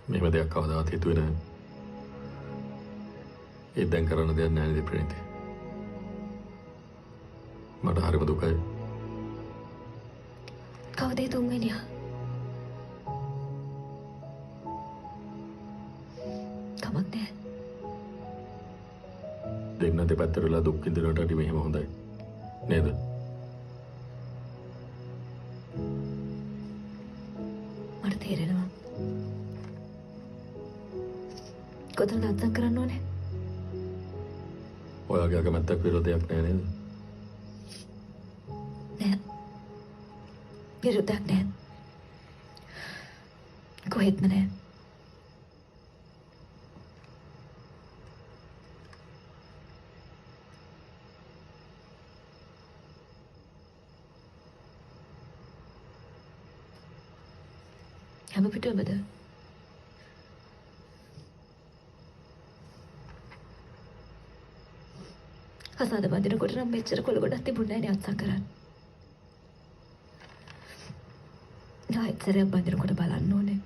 මෙහෙම දෙයක් කවදාවත් හිතුවේ නැහැ. ඒ දැන් කරන්න දෙයක් නැහැ නේද ප්‍රණීත? මට හරිම දුකයි. කවුද ඒ තුන්වෙනියා? කමක් නැහැ. දෙන්න දෙපැත්තට වෙලා දුක් විඳිනට අඩි මෙහෙම හොඳයි. නේද? මට තේරෙනවා. කොතනද අත්සන් කරන්න ඕනේ? ඔයාගේ අකමැත්තක් විරෝධයක් නැහැ නේද? නෑ. විරුද්ධක් නෑ. කොහෙත්ම නෑ. හැම පිටුවමද? අසාද බඳිනකොට නම් මෙච්චර කොළ ගොඩක් තිබුණේ නැහැ නේ අත්සන් කරන්න. ආයෙත් සැරයක් බඳිනකොට බලන්න ඕනේ.